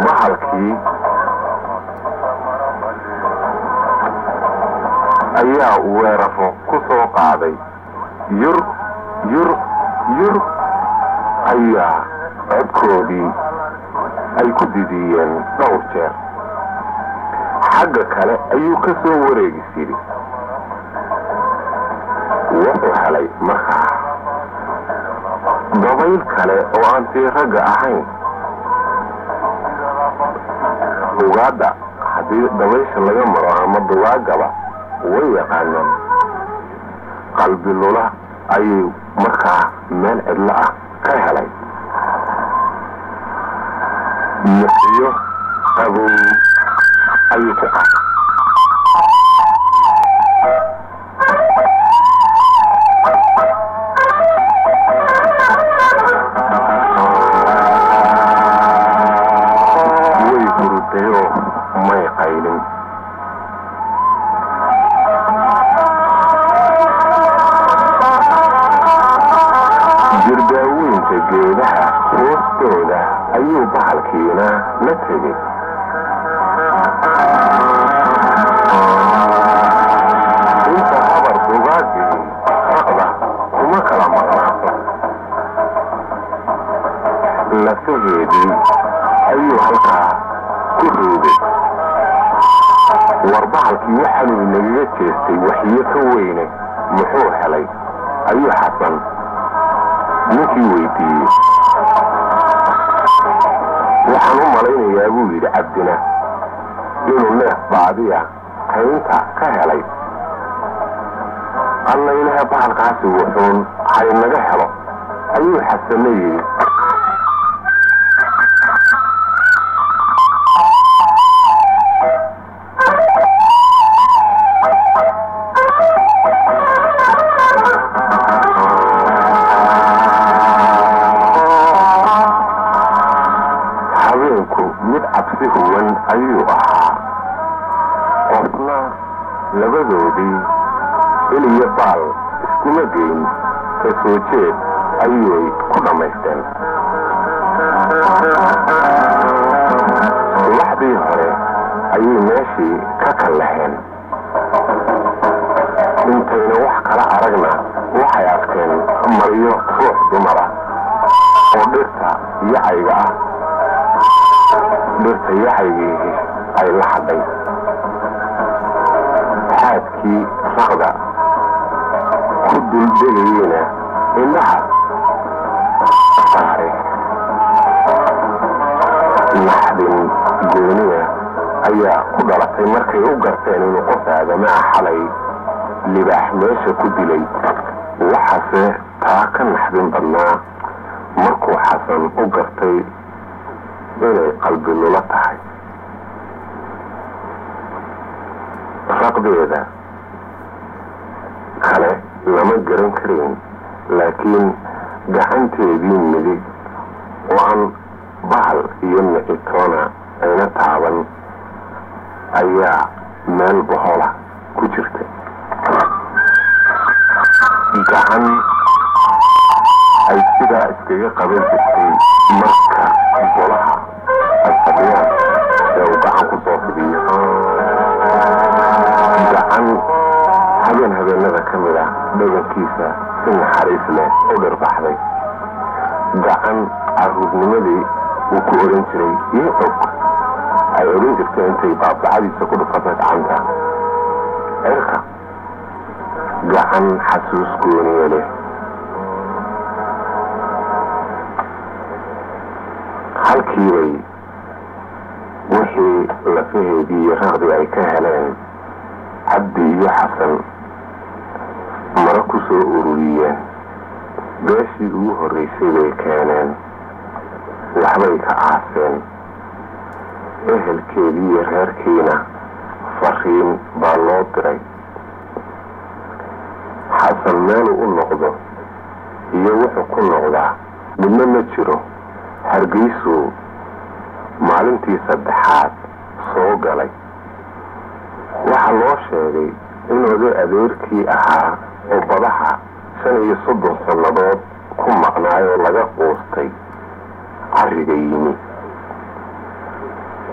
bahalkii ayaa weeraro ku soo qaaday yur ayaa codkoodii ay ku didiyeen dhowr jeer xagga kale ayuu ka soo wareegis yidhi wuxuu helay markaa dabayl kale oo aan tii ragga ahayn ugaadha haddii dabaysha laga maro ama dugaagaba way yaqaanaan qalbi lula ayuu markaa meel cidlo ah ka helay iyo qabow ayuu ku qaatay way hurudayoo may qaylin jirdaaweynta geedaha hoostooda ayuu bahalkiina la tegay inta habar dugaagii raqda kuma kala maqnaato lafaheedii ayuu halkaa ku roogay war bahalkii waxanuu nagaga jeestay waxyo ka weyne muxuu helay ayuu xasan ninkii weydiiyey waxaan u malaynayaa buu yidhi cabdina inuu neef baadiya kaynta ka helay alla ilaha bahalkaasi wuxuun haynaga helo ayuu xasanna yidhi mid cabsi huwan ayuu ahaa qofna labadoodii il iyo baal iskuma geyn ka soo jeed ayuy ku dhammaysteen subaxdii hore ayay meeshii ka kallaheen intayna wax kala aragna waxay arkeen maryo ruux dumara oo dhirta yacayga ah dhirta yacaygii ay la hadhay xaadkii raqda ku duldegayena indhaha saare naxdin gooniya ayaa ku dhalatay markay u garteen inuu qof aadamaa xalay libaax meesha ku dilay waxaase taa ka naxdin badnaa markuu xasan u gartay inay qalbi lula tahay raqdeeda kale lama garan karayn laakiin gacanteedii midig oo aan bahal iyo micitoona ayna taaban ayaa meel bohola ku jirta gacan ay sidaa iskaga qaban jirtay marka golaha ay fadhiyaan ee uu gacan ku soo fidiyo gacan habeenada ka mid ah dhagankiisa si naxariis leh u dhirbaxday gacan caruurnimadii uu ku odhan jiray iyo og ay odhan jirtay intay baabacadiisa ku dhufatay gacanta cirka gacan xasuus gooniye leh halkiibay wixii lafaheedii iyo raqdii ay ka heleen cabdi iyo xasan maro ku soo ururiyeen beeshii ugu horraysay bay keeneen waxbay ka aaseen ehelkeedii iyo reerkiina fariin baa loo diray xasan meeluu u noqdo iyo wuxuu ku noqdaa midna ma jiro hargeysuu maalintii saddexaad soo galay waxa loo sheegay inuu adeerkii ahaa oo badaha 35 sannadood ku maqnaayo laga qoostay arriga yimi.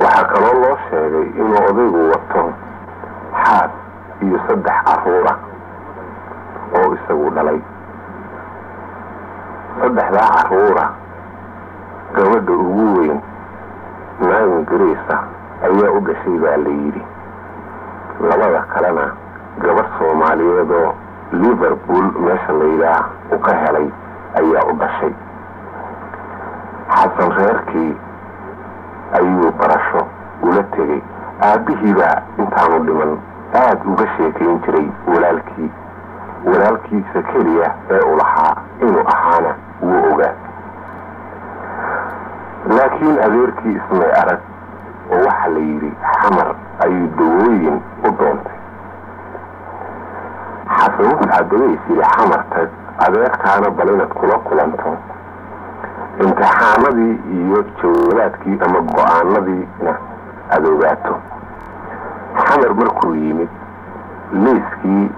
waxaa kaloo loo sheegay inuu odaygu wato xaas iyo 3 carruur ah oo isagu dhalay. 3 carruur ah gabadha ugu weyn naagin Ingiriis ah ayaa u dhashay baa la yidhi. labada kalena gabar Soomaaliyeed oo Liverpool meesha la yidhaah u ka helay ayaa u dhashay. xasan reerkii ayuu barasho ula tegay. aabihiibaa intaanu dhiman aad uga sheekayn jiray walaalkiisa keliya ee u lahaa inuu ahaana wuu ogaa. laakiin adeerkii ismay arag oo waxa la yidhi xamar ayuu dawooyin u doontay. xasan waxaa daways yidhi xamar tag adeerkaana bal inaad kula kulanto imtixaanadii iyo jawaabaadkii ama go'aanadiina aad ogaato. xamar markuu yimid liiskii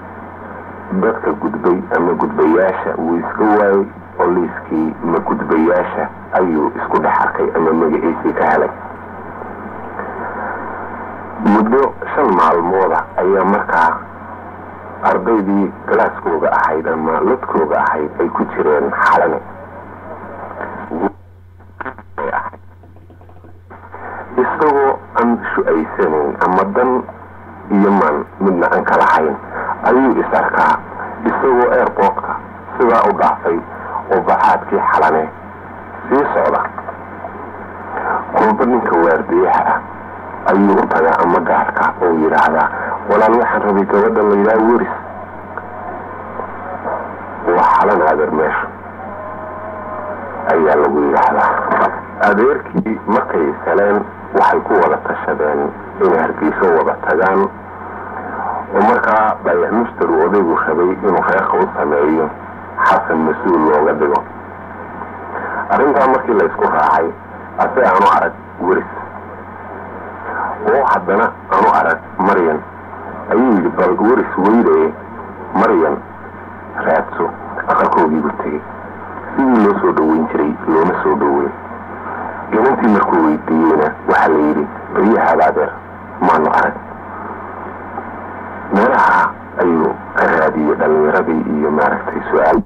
dadka gudbay ama gudbayaasha wuu iska waayay oo liiskii ma gudbayaasha ayuu isku dhex arkay ama magaciisii ka helay. muddo 5 maalmood ayaa markaa ardaydii galaaskooga ahayd ama ladkooga ahayd ay ku jireen xalane. isagoo aan shu'aysanayn ama dan iyo man midna aan ka lahayn ayuu is arkaa isagoo airportka sidaa u dhaafay oo bacaadkii xalane sii socda. kolba ninka waardiyaha ah ayuu u tagaa ama gaarka oo yidhaahdaa walaal waxaan rabay gabadha la yidhaha Weris. waa xalan adeer meesha ayaa lagu yidhaahdaa. adeerkii markay saleen waxay ku wada tashadeen inay Hargeysa wada tagaan oo markaa bayac mushtaru odaygu rabay inuu reerka u sameeyo xasan mas-uul looga dhigo. arrintaa markii la isku raacay ase aanu arag Weris oo haddana aanu arag Maryan ayuu yidhi bal Weris weydaye Maryan raadso. aqalkoogii buu tegey. sidii loo soo dhaweyn jiray looma soo dhaweyn. inantii markuu weydiiyeyna waxaa la yidhi baryahaada adeer maanu arag. meelaha ayuu ka raadiyey dhallinyaradii iyo maaragtay su-aal